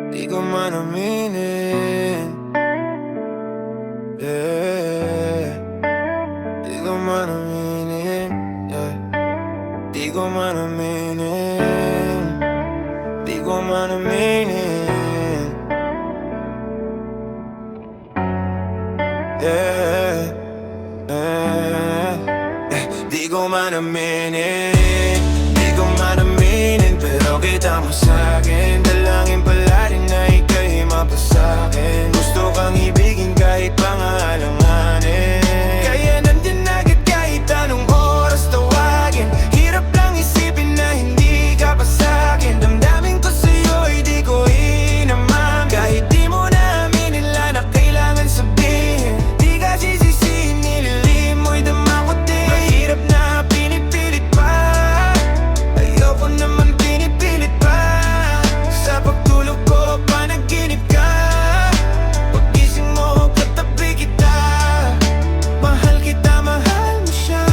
Di ko man aminin, yeah. Di ko man aminin, yeah. Di ko man aminin, di ko man aminin, yeah, yeah. Di ko man aminin, di ko man aminin, pero kita mo sa'kin. Dalangin pala rin na ika'y mapasakin. Gusto kang ibigin kahit pangalanganin. Kaya nandyan agad kahit anong oras tawagin. Hirap lang isipin na hindi ka pa sa'kin. Damdamin ko sa'yo'y di ko inaman. Kahit di mo na aminin lang na kailangan sabihin. Di ka sisisihin, nililihim mo'y dama ko din. Mahirap na pinipilit pa, ayoko naman pinipilit pa. Sa pagtulog ko, panaginip ka. Paggising mo, katabi kita. Mahal kita, mahal mo siya.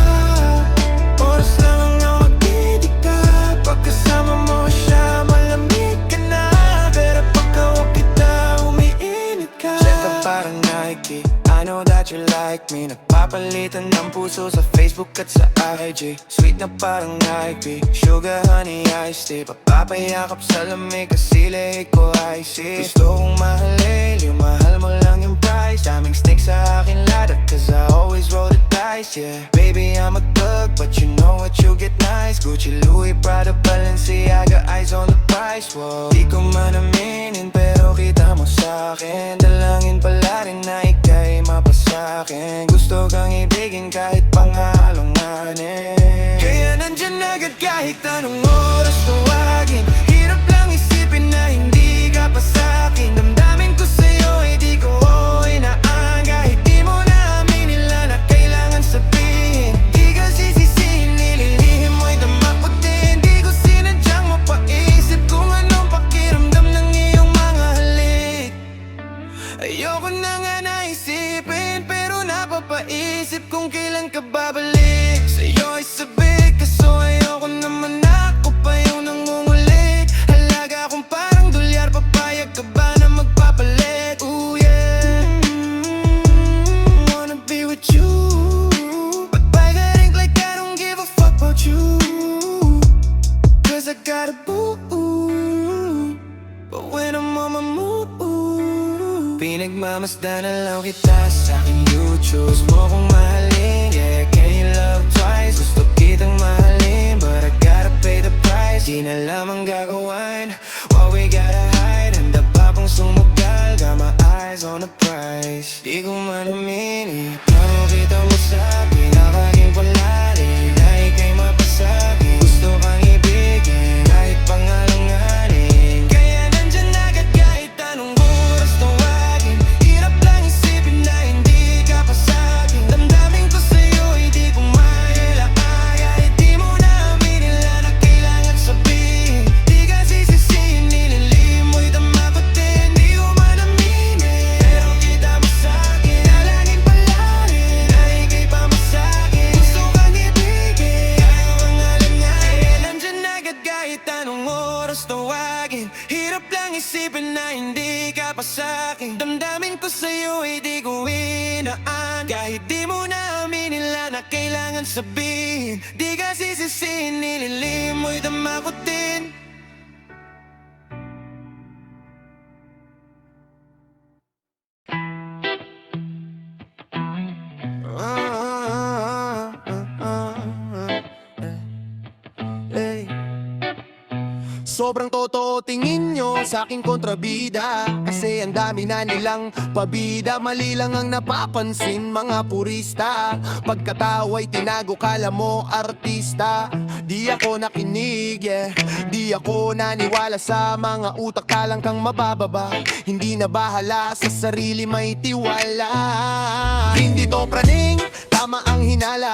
Oras lang ang magdidikta. Pagkasama mo siya, malamig ka na. Pero pagkawag kita, umiinit ka. Senta parang Nike, I know that you like me. Nagpapalitan ng puso sa Facebook at sa IG. Sweet na parang Nike, sugar, honey, iced tea. Papapayakap sa lamig kasi lihig ko icy. Gusto kong mahalin, yung mahal mo lang yung price. Daming snakes sa akin ladder cause I always roll the dice, yeah. Baby, I'm a thug, but you know what, you get nice. Gucci, Louis, Prada, Balenciaga, eyes on the price, whoa. Di ko man aminin, pero kita mo sa'kin. Dalangin pala rin na ika'y mapasakin. Gusto kang ibigin kahit pangalanganin. Kaya nandyan agad kahit anong oras tawagin. Hirap lang isipin na hindi ka pa sa'kin. Damdamin ko sa'yo, di ko inaan. Kahit di mo na aminin lang na kailangan sabihin. Di ka sisisihin, nililihim mo'y dama ko din. Di ko sinadyang mapaisip kung anong pakiramdam ng iyong mga halik. Ayoko na nga naisipin, pero napapaisip kung kailan ka babalik. Sa'yo ay sabik, kaso ayoko naman ako pa yung nangungulit. Halaga akong parang dolyar, papayag ka ba na magpapalit? Ooh yeah, wanna be with you. But I got ink like I don't give a fuck about you. Cause I got a boo. But when I'm on my move, pinagmamasdan na lang kita sa aking YouTube. Gusto mo kong mahalin, yeah, can you love twice? Gusto kitang mahalin, but I gotta pay the price. Di na lamang gagawin what we gotta hide. Handa pa pong sumugal, got my eyes on the prize. Di ko man aminin, pero kita mo sa pinakaking palari na ika'y mapasabi. Gusto kang ibigin kahit pangalanganin. Kaya nandyan agad kahit anong oras tawagin. Hirap lang isipin na hindi ka pa sa'kin. Damdamin ko sa'yo, di ko mailaan. Kahit di mo na aminin lang na kailangan sabihin. Di ka sisisihin, nililihim mo'y dama ko din. Di ko man aminin, pero kita mo sa'kin. Dalangin pala rin na ika'y pamasakin. Gusto kang ibigin kahit pangalanganin. Kaya nandyan agad kahit anong oras tawagin. Hirap lang isipin na hindi ka pa sa'kin. Damdamin ko sa'yo, di ko inaan. Kahit di mo na aminin lang na kailangan sabihin. Di ka sisisihin, nililihim mo'y dama ko din. Hey. Sobrang totoo tingin nyo sa aking kontrabida. Kasi ang dami na nilang pabida. Mali lang ang napapansin mga purista. Pagkatao ay tinago, kala mo artista. Di ako nakinig, yeah. Di ako naniwala sa mga utak. Talang kang mabababa, hindi na bahala sa sarili, may tiwala. Hindi to praning, tama ang hinala.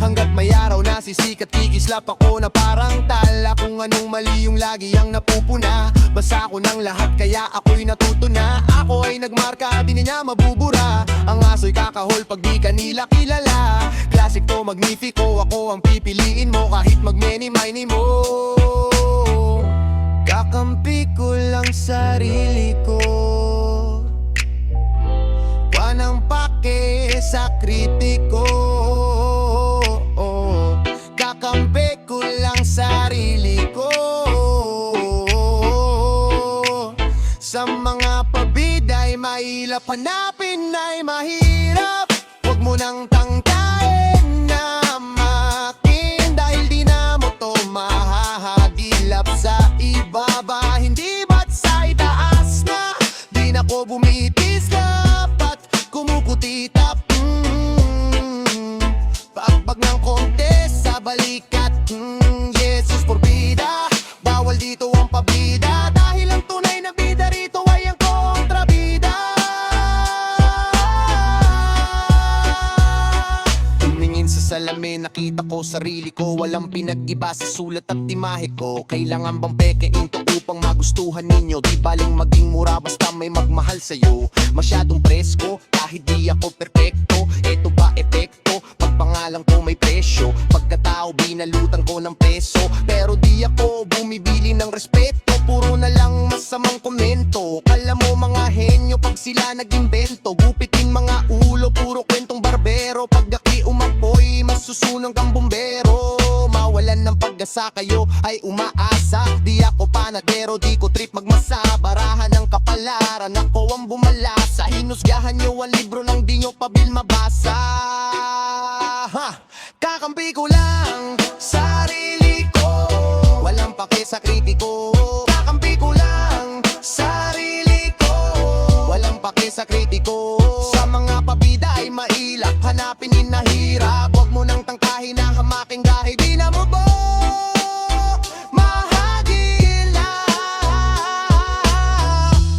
Hanggat may araw na sisikat, kikislap ako na parang tala. Kung anong mali yung lagi ang napupuna. Basa ko ng lahat kaya ako'y natuto na. Ako ay nagmarka, di na niya mabubura. Ang aso'y kakahol pag di ka nila kilala. Classic to magnifico, ako ang pipiliin mo kahit mag-many-miny mo. Kakampi ko lang ang sarili ko. Wanang pake sa kritiko. Kakampi ko lang sarili ko. Sa mga pabida'y mahirap hanapin ay mahirap. Huwag mo nang tangkain na makin, dahil di na mo to mahahagilap sa ibaba. Hindi ba't sa itaas na di na ko bumitis, dapat kumukutitap. Pagbag ng konti sa balikat. Jesus forbida, bawal dito ang pabida, dahil ang tunay na bida rito ay ang kontrabida. Tumingin sa salamin, nakita ko sarili ko. Walang pinag-iba sa sulat at imahe ko. Kailangan bang pekein to upang magustuhan ninyo? Di baling maging mura basta may magmahal sa'yo. Masyadong presko kahit di ako perpekto. Eto ba epekto? Pagpangalan ko may presyo. Pagkatao binalutan ko ng peso. Pero di ako bumibili ng respeto. Puro na lang masamang komento. Kala mo mga henyo pag sila nag-imbento. Gupitin mga ulo, puro kwentong barbero. Pag aki umapoy, masusunong kang bumbero. Mawalan ng pag-asa, kayo ay umaasa. Di ako panadero, di ko trip magmasa. Barahan ng kapalaran, ako ang bumalasa. Hinusgahan nyo ang libro nang di nyo pabil mabasa. Kakampi ko lang sarili ko. Walang pake sa kritiko. Kakampi ko lang sarili ko. Walang pake sa kritiko. Sa mga pabida ay mailap, hanapin inahirap. Huwag mo nang tangkahin na hamaking dahil di na mo bo mahagila.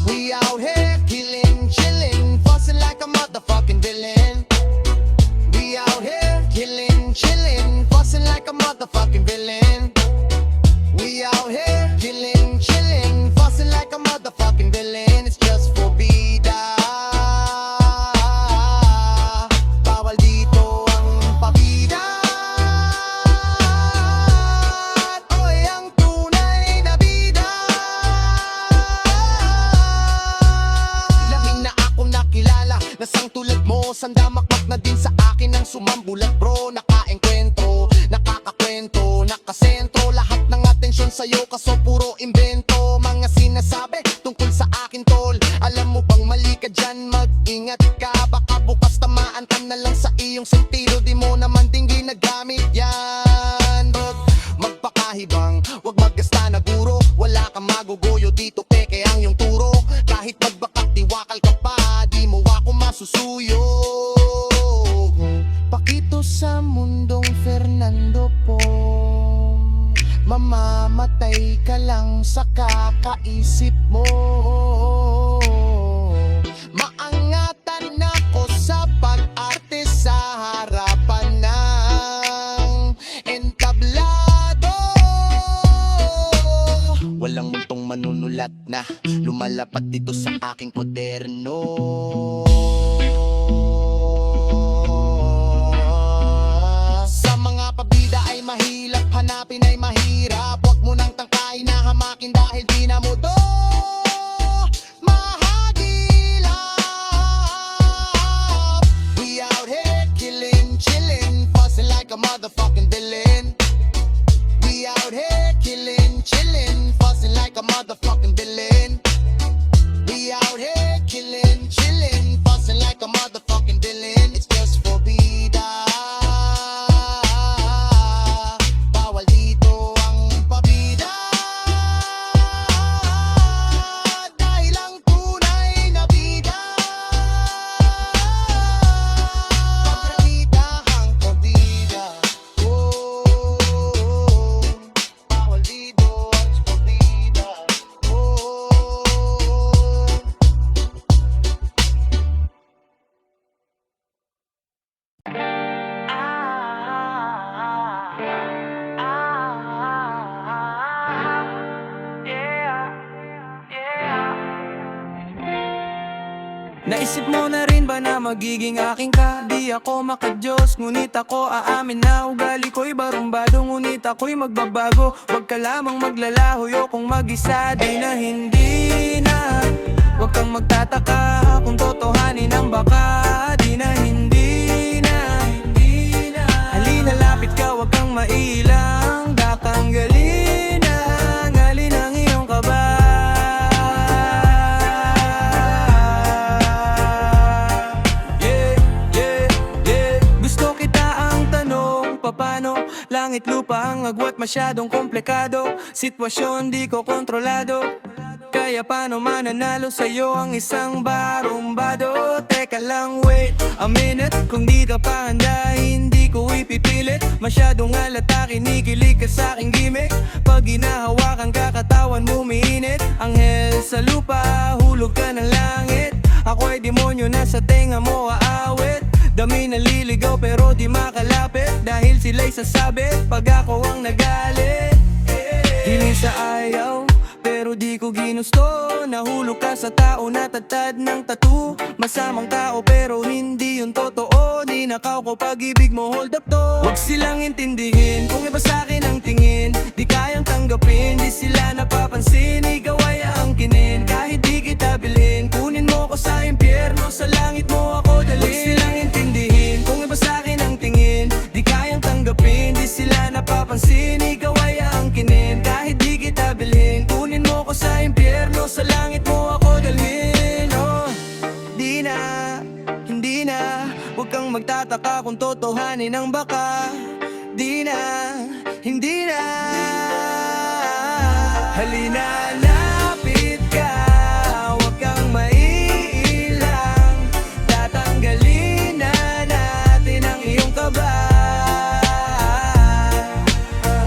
We out here killing, chilling, fussing like a motherfucking villain. We out here killing, chilling, fussing like a motherfucking villain. We out here killing, chilling, fussing like a motherfucking villain. It's just for bida. Bawal dito ang pabida. Oy, ang tunay na bida. Laming na akong nakilala, nasang tulad mo. Sandamakmak na din sa akin ang sumambulat bro. Nakaengkwentro, nakakakwento, nakasentro. Lahat ng atensyon sa'yo kaso puro invento. Mga sinasabi tungkol sa akin tol. Alam mo bang mali ka dyan, mag-ingat ka. Baka bukas tamaan ka na lang sa iyong sentido. Di mo naman din ginagamit yan. Magpakahibang, wag maggasta na guro. Wala kang maguguyo dito, peke ang iyong turo. Kahit magbakak, diwakal ka pa, di mo ako masusuyo. Pakito sa mundong Fernando po. Mamamatay ka lang sa kakaisip mo. Maangatan ako sa pag-arte sa harapan ng entablado. Walang muntong manunulat na lumalapat dito sa aking kwaderno. Sa mga pabida ay mahilap, hanapin ay mahirap. Huwag mo nang tangkain na hamakin dahil di na mo do mahagilap. We out here killing, chilling, fussing like a motherfucking villain. We out here killing, chilling, fussing like a motherfucking villain. We out here killing, chilling, fussing like a motherfucking villain. It's just for bida. Bawal dito ang pabida. Dahil ang tunay na bida. Kontrabida ang pabida. Oh, bawal dito ang pabida. Naisip mo na rin ba na magiging aking ka? Di ako makadiyos, ngunit ako aamin na ugali ko'y barumbado, ngunit ako'y magbabago. Huwag ka lamang maglalaho, kung mag-isa di na hindi na. Huwag kang magtataka kung totohanin ang baka. Di na hindi na. Halina lapit ka, huwag kang mailang. Tatanggalin ang alin ang iyong kaba. Paano? Langit lupa ang agwat masyadong komplikado. Sitwasyon di ko kontrolado, kaya paano mananalo sa'yo ang isang barumbado? Teka lang, wait a minute. Kung di ka pa handa, hindi ko ipipilit. Masyadong halata, kinikilig ka sa'king gimmick. Pag hinahawakan ka, katawan mo umiinit. Anghel sa lupa, hulog ka ng langit. Ako'y demonyo na sa tenga mo aawit. Dami naliligaw pero di makalapit, dahil sila'y sasabit pag ako ang nagalit. Hiling sa ayaw pero di ko ginusto. Nahulog ka sa tao na tatad ng tattoo. Masamang tao pero hindi yun totoo. Ninakaw ko pag-ibig mo, hold up to. Huwag silang intindihin kung iba sa'kin ang tingin. Di kayang tanggapin, di sila napapansin. Ikaw ay aangkinin kahit di kita bilhin. Kunin mo ko sa impyerno, sa langit mo ako dalhin. Huwag silang intindihin kung iba sa'kin ang tingin. Di kayang tanggapin, di sila napapansin. Ikaw ay aangkinin kahit di kita bilhin. Kunin mo ko sa impyerno, sa langit mo ako dalhin. Oh, di na, hindi na. Huwag kang magtataka kung totohanin ang baka. Di na, hindi na. Halina, lapit ka, huwag kang maiilang. Tatanggalin na natin ang iyong kaba.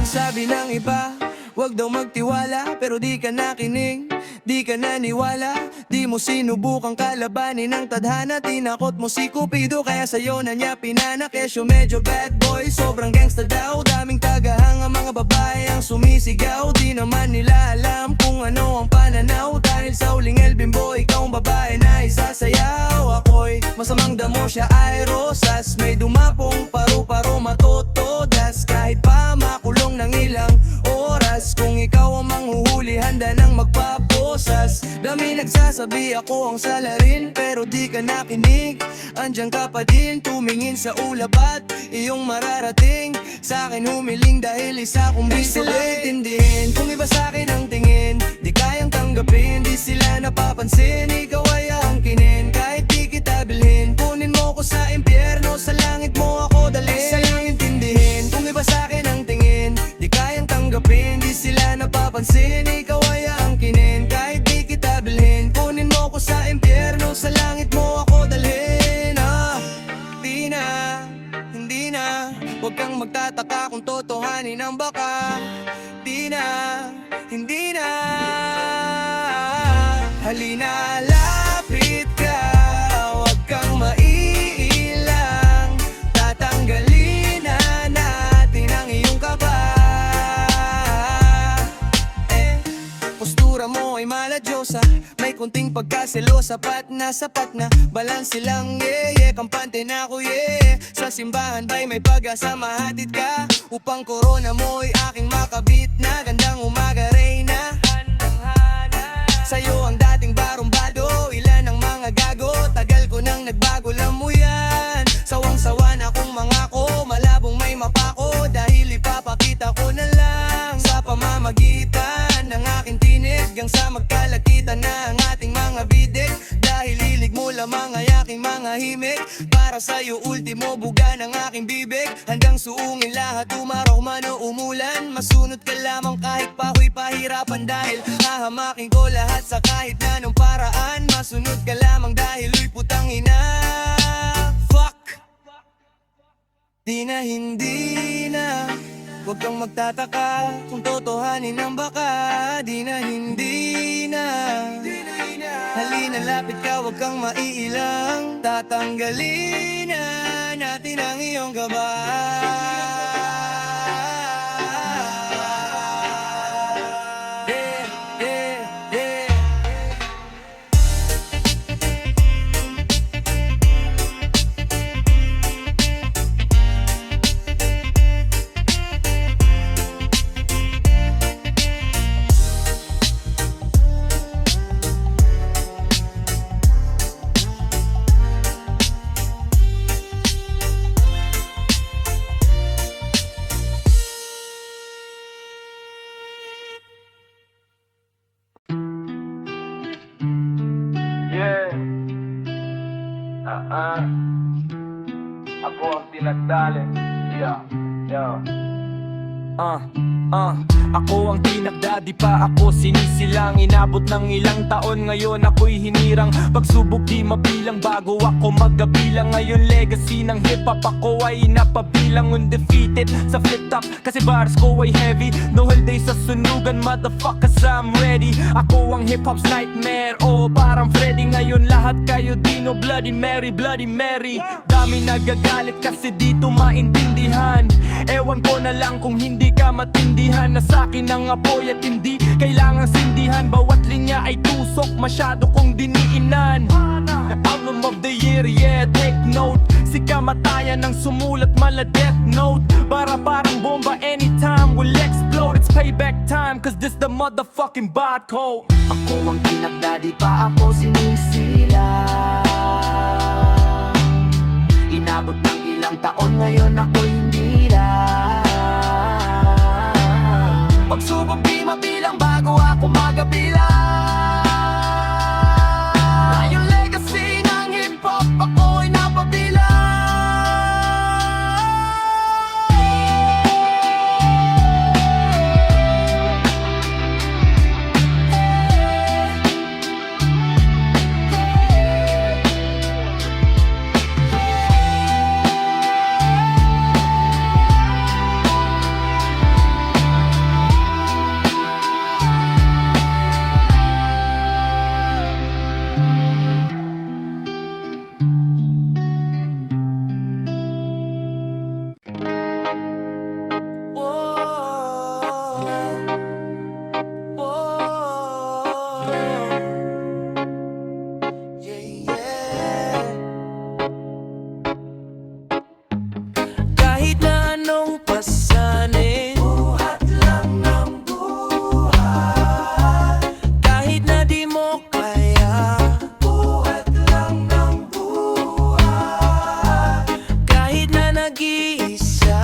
Sabi ng iba, huwag daw magtiwala, pero di ka nakinig, di ka naniwala. Di mo sinubukang kalabanin ang tadhana. Tinakot mo si Cupido, kaya sa'yo na niya pinanak. Kesyo medyo bad boy, sobrang gangsta daw. Daming tagahang ang mga babae ang sumisigaw. Di naman nila alam kung ano ang pananaw. Dahil sa huling El Bimbo, ikaw ang babae na isasayaw. Ako'y masamang damo, siya ay rosas. May dumapong paru-paro matotodas. Kahit pa makulong ng ilang oras, kung ikaw ang manghuhuli, handa nang magpaposas. Dami nagsasabi ako ang salarin, pero di ka nakinig. Andiyan ka pa din, tumingin sa ulap at iyong mararating. Sa'kin humiling dahil isa kong bisiling. Intindihin kung iba sa'kin ang tingin. Di kayang tanggapin, di sila napapansin. Ikaw ay aangkinin kahit di kita bilhin. Kunin mo ko sa impyerno, sa langit mo ako dalhin. Sayang intindihin kung iba sa'kin ang tingin. Di kayang tanggapin, di sila napapansin. Ikaw ay aangkinin kahit di kita bilhin. Kunin mo ko sa impyerno, sa langit mo ako dalhin. Di na, hindi na. Huwag kang magtataka kung totohanin ang baka. Di na, hindi na. Halina, lapit ka, huwag kang maiilang. Tatanggalin na natin ang iyong kaba. Postura mo ay maladyosa, may kunting pagkaselosa, sapat na balanse lang, yeah. Kampante na ako, yeah. Sa simbahan ba'y may pag-asa, mahatid ka upang korona mo'y aking makabit na. Gandang umaga, Reyna, sa'yo ang dating barumbado. Ilan ang mga gago, tagal ko nang nagbago, alam mo yan. Sawang-sawa na kung mangako, malabong may mapako. Dahil ipapakita ko na lang sa pamamagitan ng aking tinig, hanggang sa magkalakitan na ang ating mga bidik. Dahil hilig mo lamang ay aking mga himig. Para sa'yo ultimo buga ng aking bibig. Hanggang suungin lahat, umaraw man o umulan. Masunod ka lamang kahit pa ako'y pahirapan. Dahil hahamakin ko lahat sa kahit na anong paraan. Masunod ka lamang dahil uy putang ina. Fuck! Di na hindi na. Huwag kang magtataka kung totohanin ang baka. Di na hindi na. Halina lapit ka, huwag kang maiilang. Tatanggalin na natin ang iyong gaba. Ako ang tinagdali. Ako ang tinagdadi pa ako sinisilang. Inabot ng ilang taon, ngayon ako'y hinirang. Pagsubok di mabilang bago ako magkabilang. Ngayon legacy ng hip-hop ako ay napabilang. Undefeated sa flip-top kasi bars ko ay heavy. No holiday sa sunugan, motherfuckers I'm ready. Ako ang hip-hop's nightmare, oh parang Freddy. Ngayon lahat kayo dino, Bloody Mary, Bloody Mary. Dami nagagalit kasi dito maintindihan. Ewan ko na lang kung hindi ka matindihan na sa'kin ang apoy at hindi kailangang sindihan. Bawat linya ay tusok, masyado kong diniinan. Album of the year, yeah, take note. Si kamatayan ang sumulat, mala death note. Para parang bomba, anytime will explode. It's payback time, cause this the motherfucking barcode. Ako ang tinagdadi pa ako sinisila. Inabot ng ilang taon, ngayon ako hindi lang. Pagsubok di mabilang bago ako magabilang. Yung legacy ng hip-hop ako'y napabilang. Kahit na anong pasanin, Buhat lang ng buhat. kahit na di mo kaya, Buhat lang ng buhat. kahit na nag-iisa,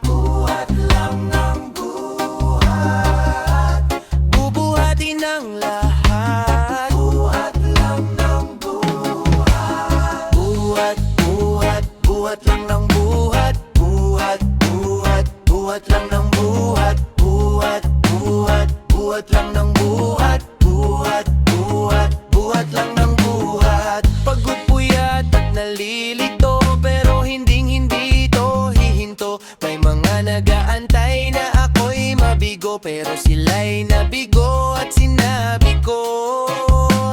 Buhat lang ng buhat. bubuhatin ang lahat. Buhat lang ng buhat. Buhat, buhat, buhat lang ng buhat. Buhat, buhat, buhat lang ng buhat. Buhat, buhat, buhat lang ng buhat. Buhat, buhat, buhat lang ng buhat. Pagod puyat at nalilito, pero hindi to hihinto. May mga nag-aantay na ako'y mabigo, pero sila'y nabigo at sinabi ko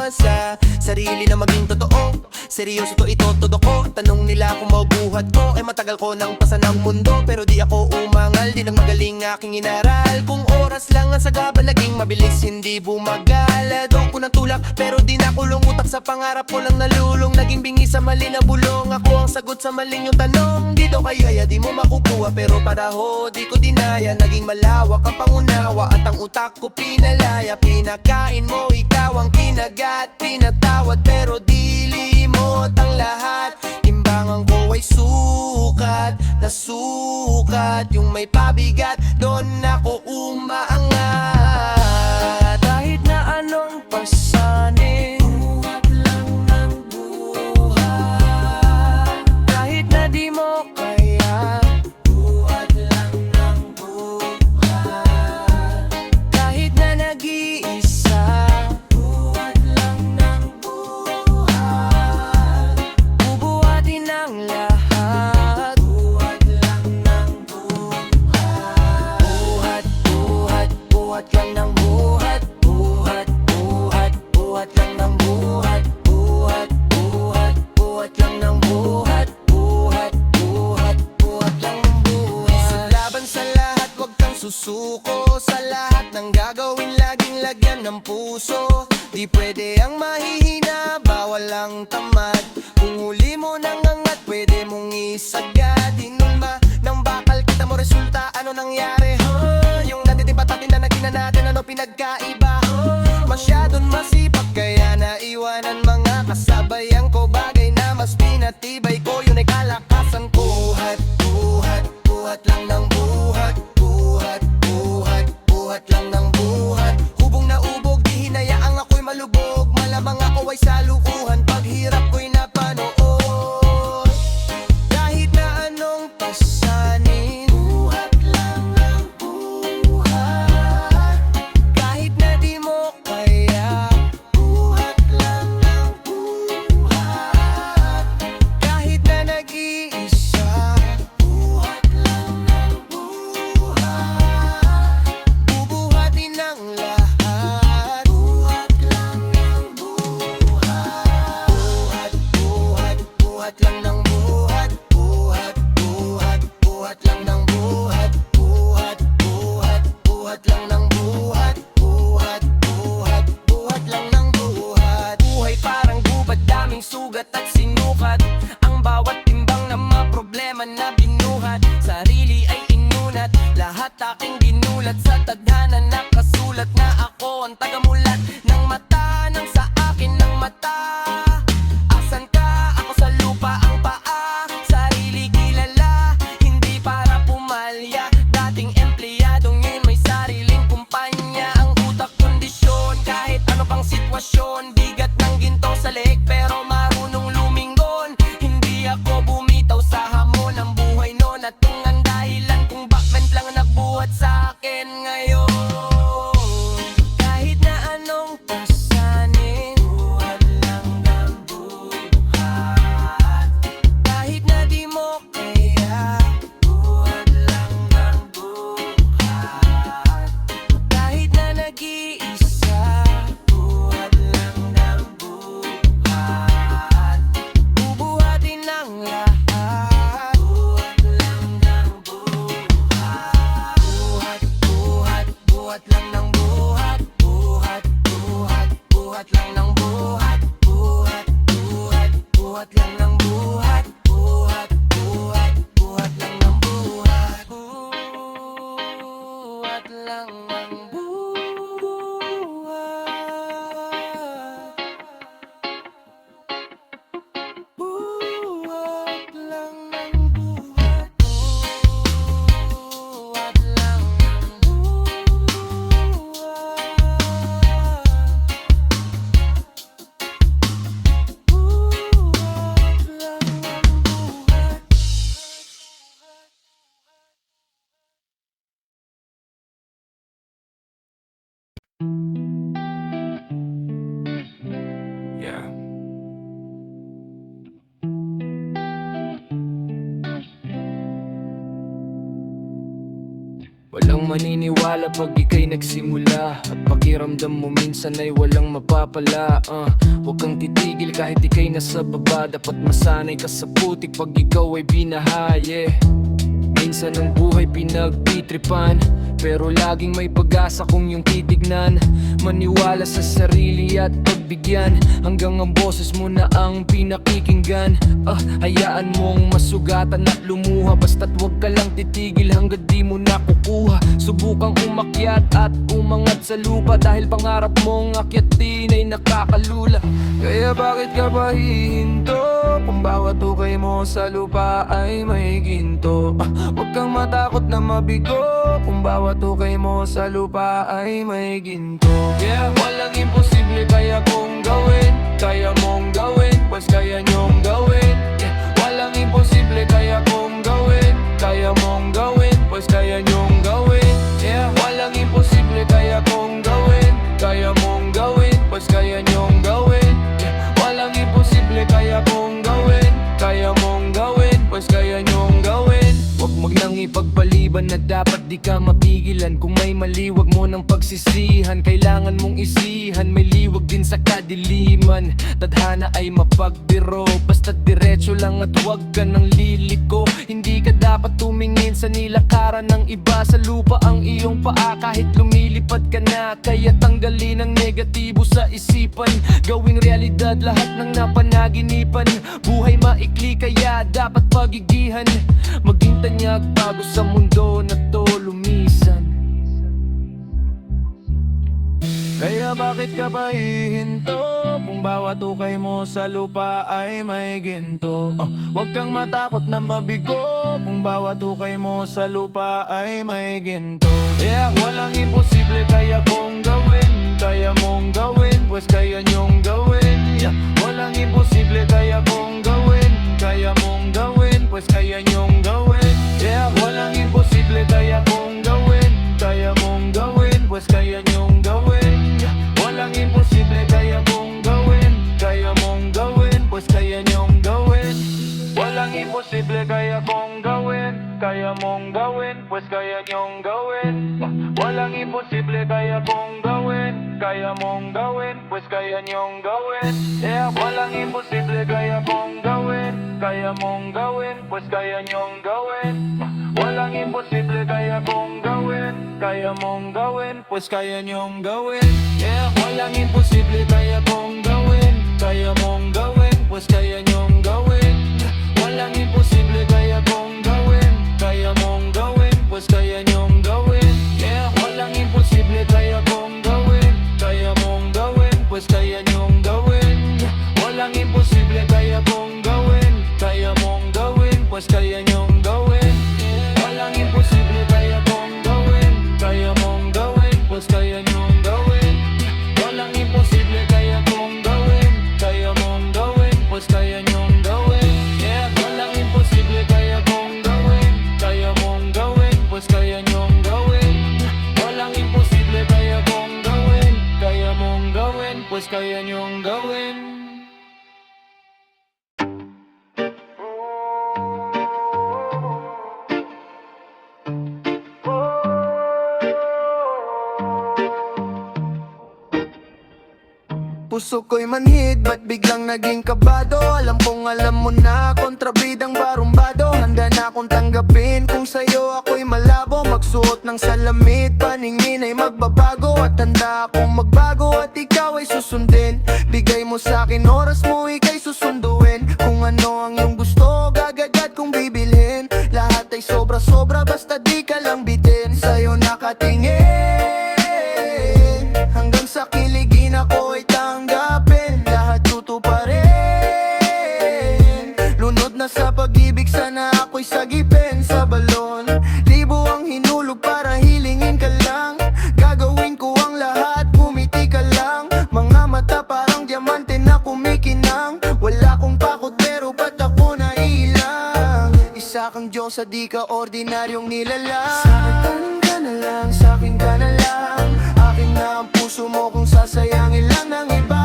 sa sarili na maging totoo. Seryoso to, ito todo ko. Tanong nila kung mabuhat ko, matagal ko nang pasan ng mundo, pero di ako umangal, di nang magaling aking inaral. Kung oras lang ang sagaba, naging mabilis, hindi bumagal. Doon ko ng tulak, pero di na kulong utak sa pangarap ko lang nalulong. Naging bingi sa mali na bulong, ako ang sagot sa maling yung tanong. Di daw kaya, di mo makukuha, pero paraho, di ko dinaya. Naging malawak ang pangunawa at ang utak ko pinalaya. Pinakain mo, ikaw ang kinagat, pinatawad, pero di limot ang lahat. Timbangan ko ay sukat, nasukat. Yung may pabigat, doon ako umaangat. Kahit na anong pasanin, Buhat lang ng buhat. kahit na di mo kaya, Buhat lang ng buhat. kahit na nag-iisa, Buhat lang ng buhat. bubuhatin ang lahat. Buhat lang ng buhat. Buhat, buhat, buhat lang ng buhat. Buhat, buhat, buhat lang ng buhat. Buhat, buhat, buhat lang ng buhat. Buhat, buhat, buhat lang ng buhat. Laban sa lahat, wag kang susuko. Sa lahat ng gagawin, laging lagyan ng puso. Di pwede ang mahihina, bawal ang tamad. Kung huli mo nang angat, pwede mong isagad. Hinulma ng bakal, kita mo resulta, ano nangyari? Yung natitipat natin na naging na natin, ano pinagkaiba? Masyadong masipag, kaya naiwanan mga kasabayan ko. Bagay na mas pinatibay ko, yun ay kalakasan ko. Buhat, buhat, buhat lang ng buhat. Buhat, buhat, buhat lang ng buhat. Hubong na ubog, di hinayaang ako'y malubog. Malamang ako ay salukuhan, paghirap ko'y napanood. sinugat at sinukat ang bawat timbang ng mga problema na binuhat. Sarili ay inunat, lahat aking ginulat. Sa tadhana nakasulat na ako ang tagamulat ng mata, nang sa akin ng mata. Asan ka? Ako sa lupa ang paa. Sarili kilala, hindi para pumalya. Dating empleyado, ngayon may sariling kumpanya. Ang utak kondisyon, kahit ano pang sitwasyon. Bigat ng ginto sa leeg, pero marunong lumingon. Hindi ako bumitaw sa hamon ng buhay noon. At kung ang dahilan kung bakit lang nagbuhat sa akin ngayon. Kahit na anong pasanin, buhat lang ng buhat. Kahit na di mo kaya, buhat lang ng buhat. Kahit na nag-iisa, buhat lang ng buhat. Bubuhatin ang lahat, buhat lang ng buhat. Buhat, buhat, buhat lang ng buhat. Buhat, buhat, buhat lang ng buhat. Buhat, buhat, buhat lang ng buhat. Buhat, buhat, buhat lang ng buhat. Buhat lang ng buhat. Buhat lang ng buhat. Buhat lang ng buhat. Buhat lang ng buhat. Yeah. Walang maniniwala pag ika'y nagsimula, at pakiramdam mo minsan ay walang mapapala. Huwag kang titigil kahit ika'y nasa baba. Dapat masanay ka sa putik pag ikaw ay binahaye. Minsan ang buhay pinagtitripan, pero laging may pag-asa kung yung titignan. Maniwala sa sarili at pagbigyan, hanggang ang boses mo na ang pinakikinggan. Hayaan mong masugatan at lumuha, basta't huwag ka lang titigil hanggang di mo nakukuha. Subukang umakyat at umangat sa lupa, dahil pangarap mong akyatin ay nakakalula. Kaya bakit ka pa hihinto? Kung bawat ukay mo sa lupa ay may ginto. Huwag kang matakot na mabigo, kung bawat ukay mo sa lupa ay may ginto. Yeah, walang imposible kaya kong gawin. Kaya mong gawin, pues kaya nyong gawin. Yeah, walang imposible kaya kong gawin. Kaya mong gawin, pues kaya nyong gawin. Yeah, walang imposible kaya kong gawin. Kaya mong gawin, pues kaya nyong gawin. Yeah, walang imposible kaya kong gawin. Kaya mong gawin, pues kaya nyong gawin. Huwag mo nang ipagpaliban na dapat di ka mapigilan. Kung may mali, wag mo nang pagsisihan. Kailangan mong isihan, may liwag din sa kadiliman. Tadhana ay mapagbiro, basta diretso lang at huwag ka nang liliko. Hindi ka dapat tumingin sa nilakaran ng iba. Sa lupa ang iyong paa kahit lumilipad ka na. Kaya tanggalin ang negatibo sa isipan, gawing realidad lahat ng napanaginipan. Buhay maikli kaya dapat pagigihan, maging tanyag bago sa mundo na to lumisan. Kaya bakit ka pa hihinto? Kung bawat ukay mo sa lupa ay may ginto. Huwag kang matakot na mabigo, kung bawat ukay mo sa lupa ay may ginto. Yeah, walang imposible kaya kong gawin. Kaya mong gawin, pues kaya nyong gawin. Yeah, walang imposible kaya kong gawin. Kaya mong gawin, pues kaya nyong gawin. Yeah, walang imposible kaya kong gawin. Kaya mong gawin, pues kaya nyong gawin. Yeah, walang imposible kaya kong gawin. Kaya mong gawin, pues kaya nyong gawin. Walang imposible kaya kong gawin. Kaya mong gawin, pues kaya nyong gawin. Walang imposible kaya kong gawin. Kaya mong gawin, pues kaya nyong gawin. Yeah, walang imposible kaya kong gawin. Kaya mong gawin, pues kaya nyong gawin. Walang imposible kaya kong gawin. Kaya mong gawin, pues kaya nyong gawin. Yeah, walang imposible kaya kong gawin. Kaya mong gawin, pues kaya pues kaya niyong gawin. Walang imposible, kaya kong gawin. Kaya mong gawin, pues kaya niyong gawin. Walang imposible, kaya kong gawin. Kaya mong gawin, pues kaya niyong gawin. Walang imposible, kaya kong gawin. Kaya mong gawin, pues kaya niyong gawin. Yeah, walang imposible, kaya kong gawin. Kaya mong gawin, pues kaya niyong gawin. Walang imposible, kaya kong gawin. Kaya mong gawin, pues kaya niyong gawin. Puso ko'y manhid, ba't biglang naging kabado? Alam kong alam mo na, kontrabidang barumbado. Handa na akong tanggapin kung sa'yo ako'y malabo. Magsuot ng salamit, paningin ay magbabago. At handa akong magbago at ikaw ay susundin. Bigay mo sa'kin oras mo, ika'y susunduin. Kung ano ang iyong gusto, gagagad kong bibilhin. Lahat ay sobra-sobra, basta di ka lang bitin. Sa'yo nakatingin, hanggang sa kiligin ako ay tanggapin. Lahat tutuparin. Lunod na sa pag-ibig, sana ako'y sagipin sa balon. Libo ang hinulog para hilingin ka lang. Gagawin ko ang lahat, bumiti ka lang. Mga mata parang diamante na kumikinang. Wala kong pakot pero ba't ako nailang? Isa kang Diyos at di ka ordinaryong nilalang. Sa'kin ka na lang, sa'kin ka na lang. Akin na ang puso mo kung sasayangin lang ng iba.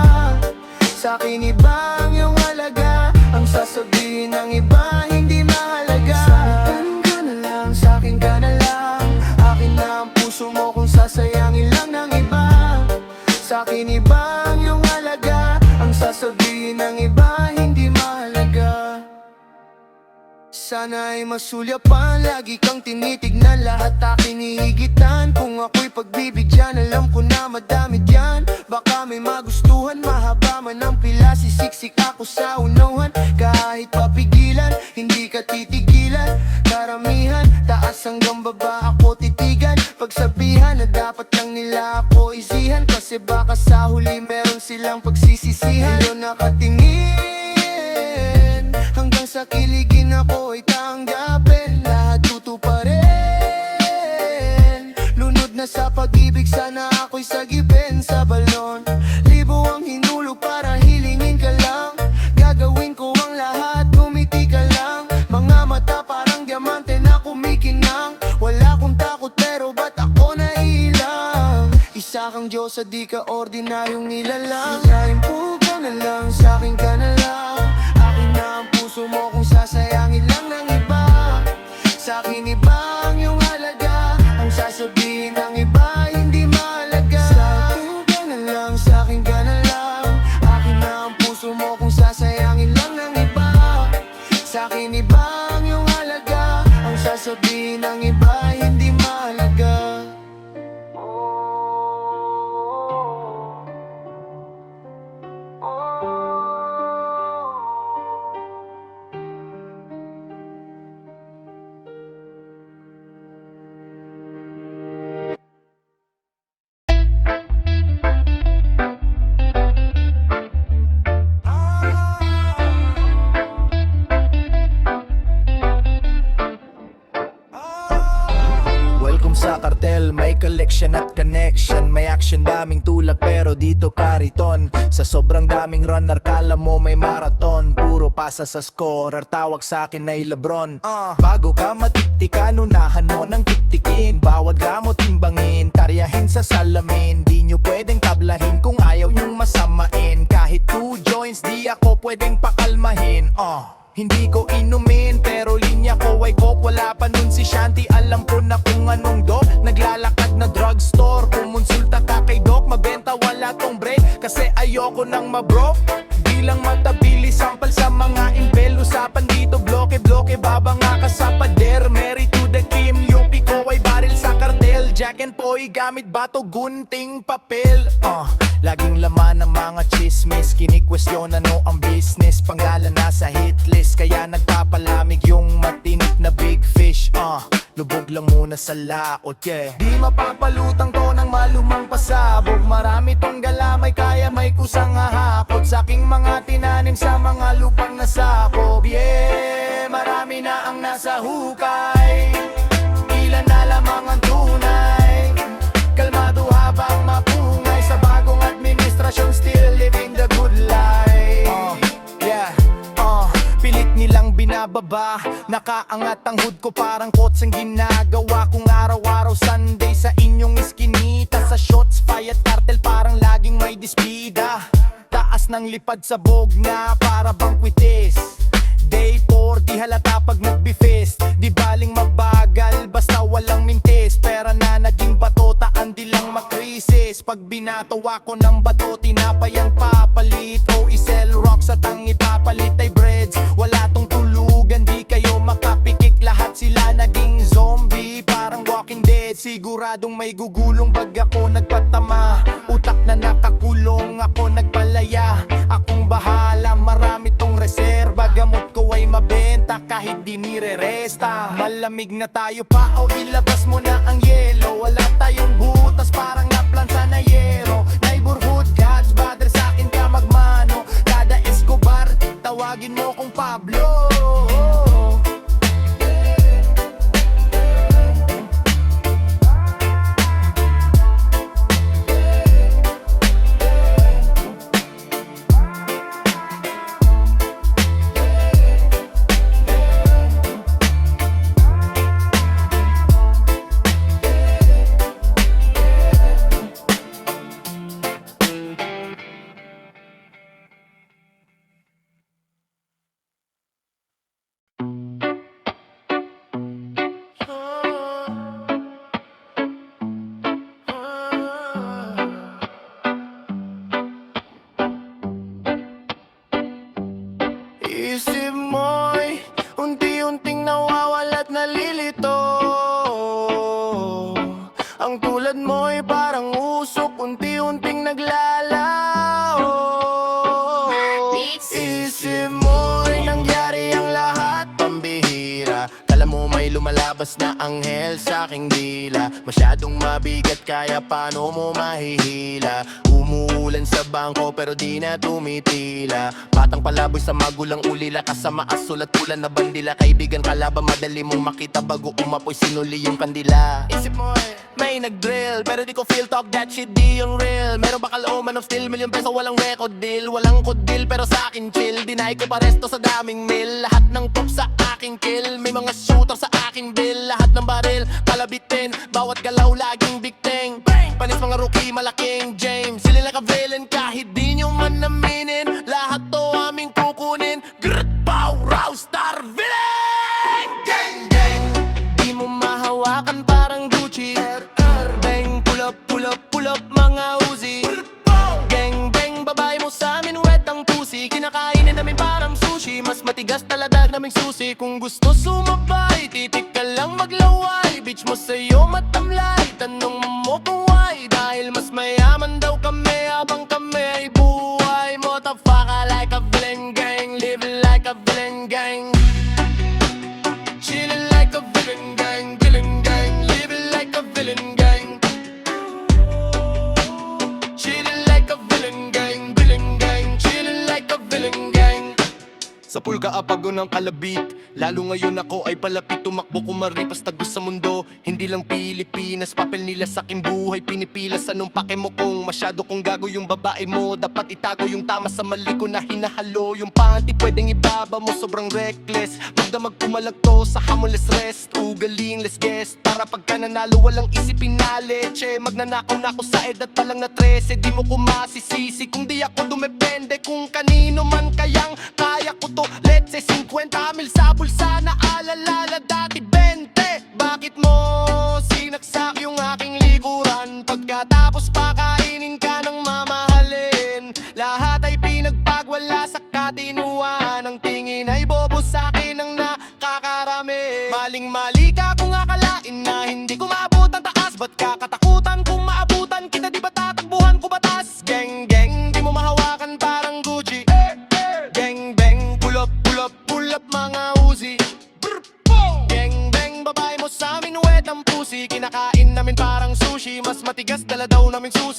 Sa'kin iba ang iyong halaga. Ang sasabihin ng iba hindi mahalaga. Sa'kin ka na lang, sa'kin ka na lang. Akin na ang puso mo kung sasayangin lang ng iba. Sa'kin iba ang iyong halaga. Ang sasabihin ng iba hindi mahalaga. Sana ay masulyapan, lagi kang tinitignan. Lahat aking hihigitan, kung ako'y pagbibigyan. Alam ko na madami dyan, baka may magustuhan. Mahaba man ang pila, sisiksik ako sa unahan. Kahit papigilan, hindi ka titigilan. Karamihan, taas hanggang baba ako titigan. Pagsabihan na dapat lang nila ako isihan. Kasi baka sa huli meron silang pagsisisihan. Iyo nakatingin, hanggang sa kiligin ako ay tanggapin. Lahat tutuparin. Lunod na sa pag-ibig, sana ako'y sagipin sa balon. Libo ang hinulog para hilingin ka lang. Gagawin ko ang lahat, bumiti ka lang. Mga mata parang diamante na kumikinang. Wala akong takot pero ba't ako nailang? Isa kang Diyos at di ka ordinaryong nilalang. Sa'kin po ka na lang, sa'kin ka na lang. Akin na ang puso mo kung sasayangin lang ng iba. Sa'kin iba ang iyong halaga. Ang sasabihin ng iba hindi mahalaga. Sa'kin ka na lang, sa'kin ka na lang. Akin na ang puso mo kung sasayangin lang ng iba. Sa'kin iba ang iyong halaga. Ang sasabihin ng iba hindi mahalaga. Welcome sa kartel, may collection at connection. May action, daming tulak pero dito kariton. Sa sobrang daming runner, kala mo may marathon. Puro pasa sa scorer, tawag sa akin ay Lebron. Bago ka matiktikan, unahan mo ng tiktikin. Bawat gamot timbangin, karyahin sa salamin. Di nyo pwedeng tablahin kung ayaw nyong masamain. Kahit 2 joints, di ako pwedeng pakalmahin. Hindi ko inumin pero linya ko ay coke. Wala pa nun si Shanti, alam ko na kung anong dope. Naglalakad na drugstore, kumonsulta ka kay doc. Mabenta wala tong break kasi ayoko nang mabroke. Di lang matabili sampal sa mga impel. Usapan dito bloke-bloke, babanga ka sa pader. Married to the team, UP ko ay baril sa kartel. Jack and Poy gamit bato, gunting, papel. Laging laman ng mga chismis, kinikwestiyon ano ang business. Pangalan na sa hit list, kaya nagpapalamig yung matinik na big fish. Lubog lang muna sa laot, yeah. Di mapapalutang to ng malumang pasabog. Marami tong galamay, kaya may kusang hahakot sa aking mga tinanim sa mga lupang nasakop. Yeah, marami na ang nasa hukay, ilan na lamang ang tunay. Kalmado habang mapungay sa bagong administrasyon, still living the good life. Pilit nilang binababa, nakaangat ang hood ko parang kots ang ginagawa kong araw-araw Sunday sa inyong iskinita. Sa shots, fight cartel parang laging may dispida. Taas ng lipad sa bogna para bang kwitis. Day 4, di halata pag nagbi-fist. Di baling mabagal, basta walang mintis. Pera na naging bato, taan di lang makrisis. Pag binatawa ko ng bato, tinapay ang papalit. O isel rocks at ang ipapalit ay breads. Wala tong tulugan, di kayo makapikik. Lahat sila naging zombie, parang Walking Dead. Siguradong may gugulong pag ako nagpatama. Utak na nakakulong, ako nagpalaya. Akong bahala, marami tong reserba. Gamot ko ay mabenta kahit di nire-resta. Malamig na tayo pa o ilabas mo na ang yelo. Wala tayong butas parang naplansa na yero. Neighborhood gods, brother sa akin ka magmano. Kada Escobar, tawagin mo kong Pablo. Isip mo'y unti-unting nawawala't nalilito. Ang tulad mo'y parang usok, unti-unting naglalaho. Isip mo'y nangyari ang lahat, pambihira. Kala mo may lumalabas na anghel sa aking dila. Masyadong mabigat kaya paano mo mahihila. Umuulan sa bangko pero di na tumitila. Batang palaboy sa magulang ulila, kasama asol at ulan na bandila. Kaibigan kalaban madali mong makita bago umapoy sinuli yung kandila. Isip mo may nag-drill pero di ko feel talk that shit di yung real. Meron ba kalooman of still million peso walang record deal. Walang kudil pero sa akin chill. Deny ko pa resto sa daming mil. Lahat ng top sa aking kill. May mga shooter sa aking bill. Lahat ng baril kalabitin. Bawat galaw laging big thing. Panis mga rookie malaking James. Sila naka-villain kahit di nyo man naminin. Lahat to aming kukunin. Grrrt, pow, raw, star, villain. Gang, gang. Di mo mahawakan parang Gucci. Bang, pull up mga Uzi. Gang, bang, babae mo sa amin wet ang pussy. Kinakainin namin parang sushi. Mas matigas taladag naming susi. Kung gusto sumabay, titik ka lang maglaway. Bitch mo sa'yo matamlay. Tanong mo kung why. Dahil mas mayaman daw kami habang kami ay buhay. Motherfucker like a villain gang. Live like a villain gang. Chillin' like a villain gang. Villain gang. Live like a villain gang. Chillin' like a villain gang. Villain gang. Chillin' like a villain gang. Sa pulga apago ng kalabit. Lalo ngayon ako ay palapit. Tumakbo kumaripas tagos sa mundo. Hindi lang Pilipinas. Papel nila sa aking buhay pinipilas. Anong pake mo kung masyado kong gago yung babae mo? Dapat itago yung tama sa mali ko na hinahalo. Yung panty pwedeng ibaba mo sobrang reckless. Magdamag pumalagto sa hamuless rest. Ugaling let's guess. Para pagka nanalo walang isipin na leche. Magnanakaw na ako sa edad pa lang na 13. Di mo ko masisisi kung di ako dumepende. Kung kanino man kayang kaya ko to. Let's say 50 mil sa bulsa na alalala dati 20. Bakit mo sinaksak yung aking likuran? Pagkatapos pakainin ka ng mamahalin. Lahat ay pinagpagwala sa katinuan. Ang tingin ay bobo sa akin ang nakakarami. Maling-mali ka kung akalain na hindi ko maabot ang taas. Ba't ka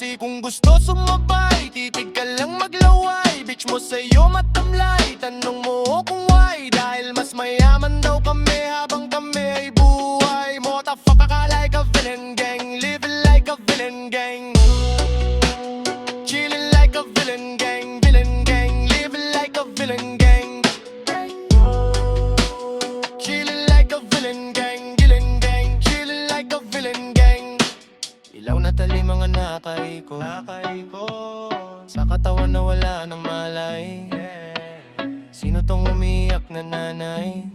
pussy. Kung gusto sumabay, titig ka lang maglaway. Bitch mo sa'yo matamlay, tanong mo kung why. Dahil mas mayaman daw kami habang kami ay buhay. Motherfucker ka like a villain gang, living like a villain gang, chilling like a villain gang, living like a villain gang, chilling like a villain gang, chilling like a villain gang. Ilaw na tali mga nakaiko, sa katawan na wala ng malay. Sino tong umiyak na nanay?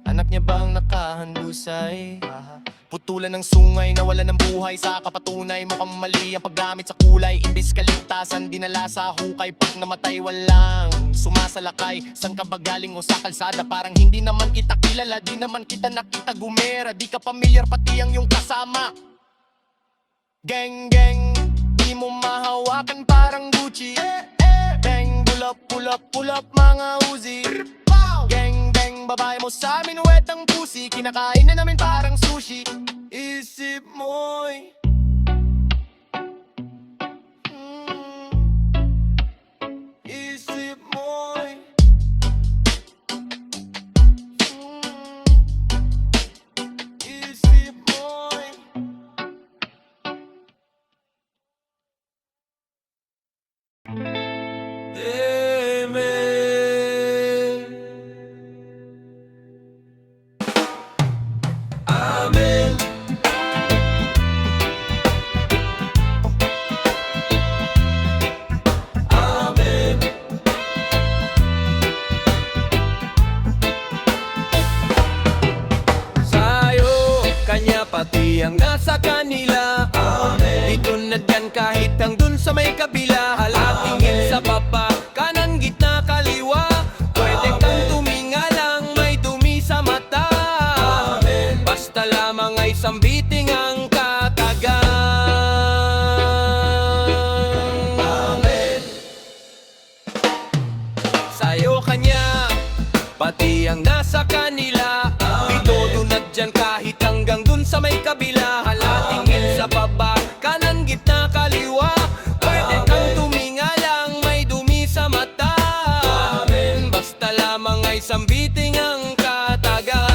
Anak niya ba ang nakahandusay? Putulan ng sungay na wala ng buhay. Sa kapatunay mukhang mali ang paggamit sa kulay. Imbis kaligtasan dinala sa hukay. Pag namatay walang sumasalakay. San ka ba galing o sa kalsada? Parang hindi naman kita kilala, di naman kita nakita gumera. Di ka pamilyar pati ang iyong kasama. Gang gang, di mo mahawakan parang Gucci. Bang, pull up mga Uzi. Gang gang, babae mo sa amin wet ang pussy. Kinakain na namin parang sushi. Isip mo'y isip mo'y isip mo'y Amen. Amen. Sa'yo, kanya pati ang nasa kanila. Amen. Dito na dyan kahit ang dun sa may kabila. Halatingin sa baba, kanan, gitna, kaliwa. Pwede kang tuminga lang, may dumi sa mata. Amen. Basta lamang ay sambiting ang katagang. Amen. Sa'yo kanya, pati ang nasa kanila. Dito dun at dyan kahit hanggang dun sa may kabila. Halatingin sa baba, kanan, gitna, kaliwa. Pwede kang tuminga lang, may dumi sa mata. Amen. Basta lamang ay sambiting ang katagang.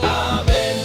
Amen.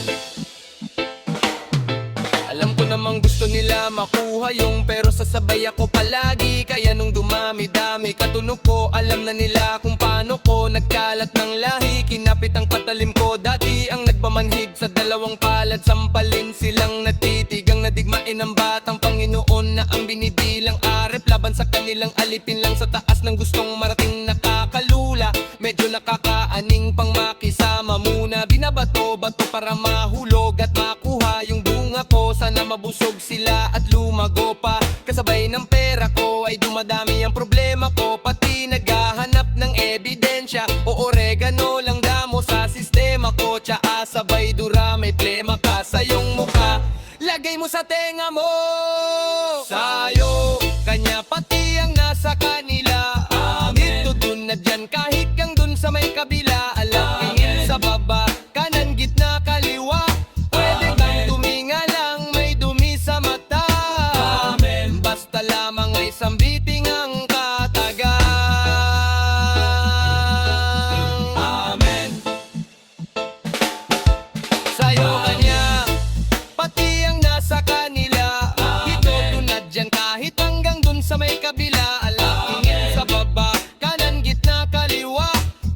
Alam ko namang gusto nila makuha yung pero sasabay ako palagi. Kaya nung dumami-dami katunog ko, alam na nila kung paano ko nagkalat ng lahi. Kinapit ang patalim ko, dati ang nagpamanhig sa dalawang palad. Sampalin silang natitigang nadigmain ang batang Panginoon na ang binibilang arep. Laban sa kanilang alipin lang sa taas ng gustong marating nakakalula. Medyo nakakaaning pang makisama muna. Binabato-bato para mahulog at makuha yung bunga ko. Sana mabusog sila at lumago pa. Kasabay ng pera ko ay dumadami ang problema ko. Pati naghahanap ng ebidensya o oregano lang damo sa sistema ko. Tsaa sabay dura may plema ka sa iyong mukha. Lagay mo sa tenga mo. Sa'yo, kanya pati ang nasa kanila. Dito dun na dyan kahit kang dun sa may kabila. Alakingin sa baba, kanan, gitna, kaliwa. Pwede kang tuminga lang, may dumi sa mata. Amen. Basta lamang ay sambiting ang katagang. Amen. Sa'yo kanya, pati ang nasa kanila. Dito dun at dyan kahit hanggang dun sa may kabila. Alakingin sa baba, kanan, gitna, kaliwa.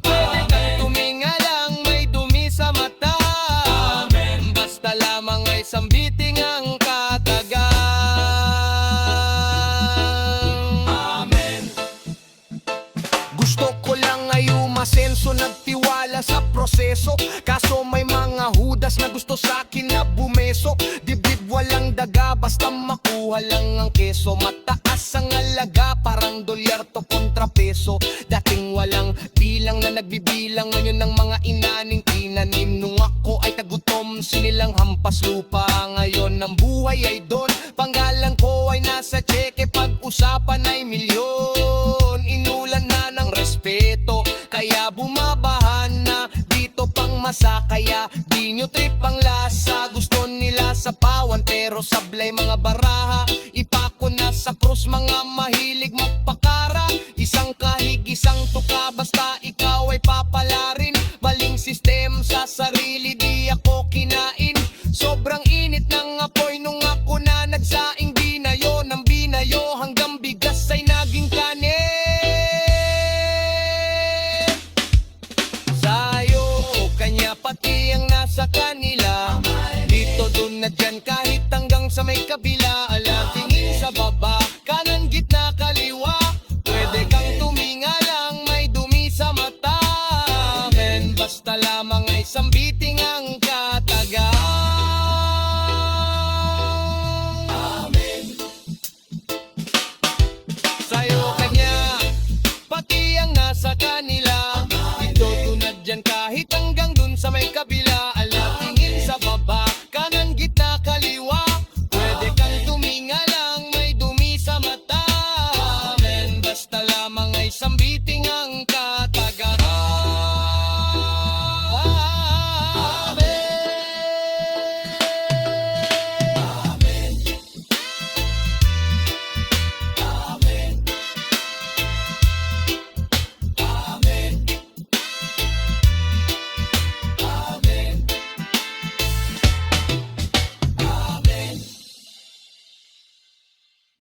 Pwede kang tuminga lang, may dumi sa mata. Amen. Basta lamang ay sambiting ang katagang. Amen. Gusto ko lang ay umasenso, nagtiwala sa proseso. Kaso may mga hudas na gusto sa akin na bumeso. Dibdib walang daga, basta makuha lang ang keso. Mataas ang alaga, parang dolyar to kontra peso. Dating walang bilang na nagbibilang, ngayon ng mga inaning tinanim. Nung ako ay tagutom, sinilang hampas lupa. Ngayon ang buhay ay doon, panggalan ko ay nasa cheque. Pag-usapan ay milyon, inulan na ng respeto. Kaya bumabahan na dito pang masa. Kaya di nyo trip ang lasa, gusto nila sa pawan may kabila